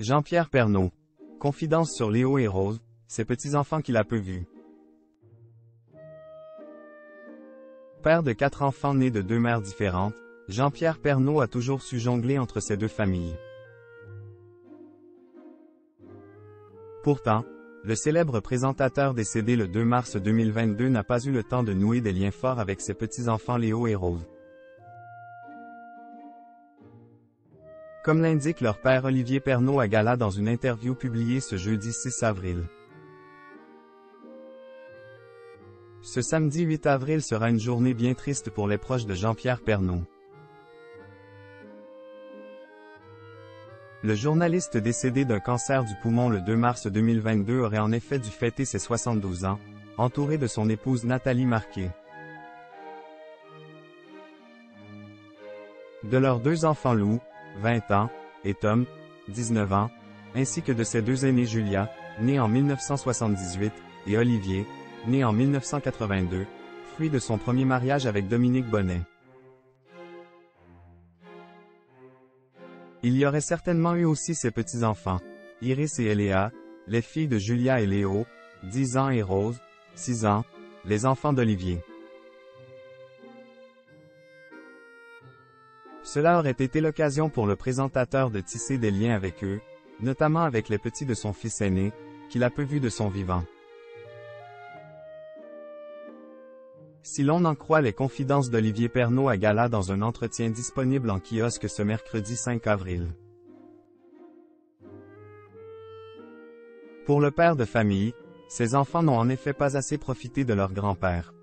Jean-Pierre Pernaut. Confidence sur Léo et Rose, ses petits-enfants qu'il a peu vus. Père de 4 enfants nés de 2 mères différentes, Jean-Pierre Pernaut a toujours su jongler entre ces 2 familles. Pourtant, le célèbre présentateur décédé le 2 mars 2022 n'a pas eu le temps de nouer des liens forts avec ses petits-enfants Léo et Rose. Comme l'indique leur père Olivier Pernaut à Gala dans une interview publiée ce jeudi 6 avril. Ce samedi 8 avril sera une journée bien triste pour les proches de Jean-Pierre Pernaut. Le journaliste décédé d'un cancer du poumon le 2 mars 2022 aurait en effet dû fêter ses 72 ans, entouré de son épouse Nathalie Marquet. De leurs 2 enfants Lou, 20 ans, et Tom, 19 ans, ainsi que de ses 2 aînés Julia, née en 1978, et Olivier, né en 1982, fruit de son premier mariage avec Dominique Bonnet. Il y aurait certainement eu aussi ses petits-enfants, Iris et Eléa, les filles de Julia et Léo, 10 ans et Rose, 6 ans, les enfants d'Olivier. Cela aurait été l'occasion pour le présentateur de tisser des liens avec eux, notamment avec les petits de son fils aîné, qu'il a peu vu de son vivant. Si l'on en croit les confidences d'Olivier Pernaut à Gala dans un entretien disponible en kiosque ce mercredi 5 avril. Pour le père de famille, ses enfants n'ont en effet pas assez profité de leur grand-père.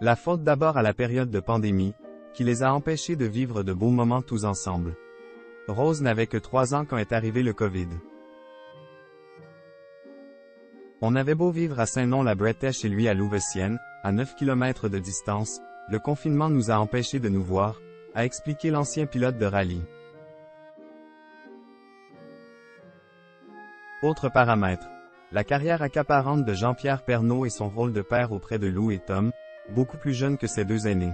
La faute d'abord à la période de pandémie, qui les a empêchés de vivre de beaux moments tous ensemble. Rose n'avait que 3 ans quand est arrivé le Covid. On avait beau vivre à Saint-Nom-la-Bretèche et lui à Louveciennes, à 9 km de distance, le confinement nous a empêchés de nous voir, a expliqué l'ancien pilote de rallye. Autre paramètre. La carrière accaparante de Jean-Pierre Pernaut et son rôle de père auprès de Lou et Tom, beaucoup plus jeunes que ses 2 aînés.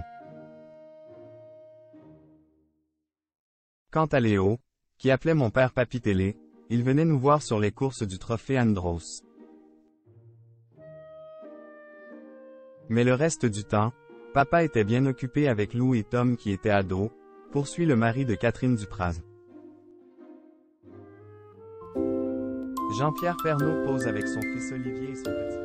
Quant à Léo, qui appelait mon père Papy Télé, il venait nous voir sur les courses du trophée Andros. Mais le reste du temps, papa était bien occupé avec Lou et Tom qui étaient ados, poursuit le mari de Catherine Dupraz. Jean-Pierre Pernaut pose avec son fils Olivier et son petit.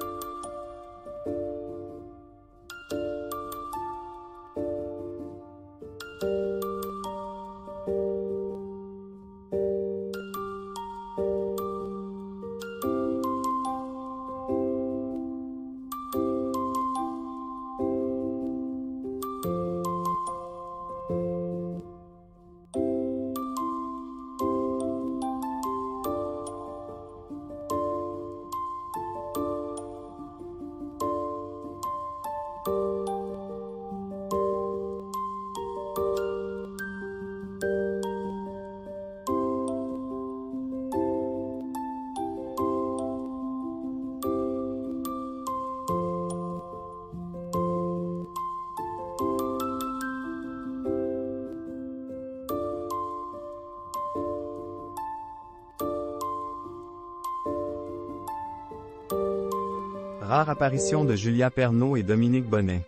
Rare apparition de Julia Pernaut et Dominique Bonnet.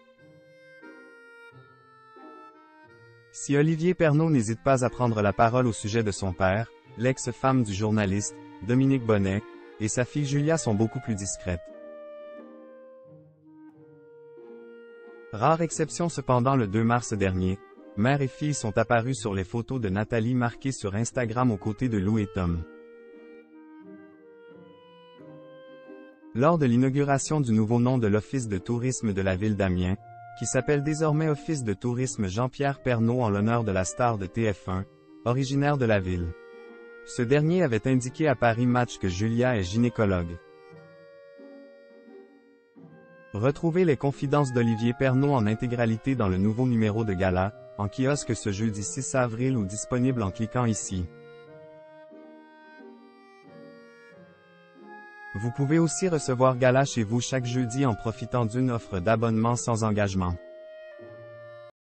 Si Olivier Pernaut n'hésite pas à prendre la parole au sujet de son père, l'ex-femme du journaliste, Dominique Bonnet, et sa fille Julia sont beaucoup plus discrètes. Rare exception cependant le 2 mars dernier, mère et fille sont apparues sur les photos de Nathalie Marquet sur Instagram aux côtés de Lou et Tom. Lors de l'inauguration du nouveau nom de l'Office de tourisme de la ville d'Amiens, qui s'appelle désormais Office de tourisme Jean-Pierre Pernaut en l'honneur de la star de TF1, originaire de la ville. Ce dernier avait indiqué à Paris Match que Julia est gynécologue. Retrouvez les confidences d'Olivier Pernaut en intégralité dans le nouveau numéro de Gala, en kiosque ce jeudi 6 avril ou disponible en cliquant ici. Vous pouvez aussi recevoir Gala chez vous chaque jeudi en profitant d'une offre d'abonnement sans engagement.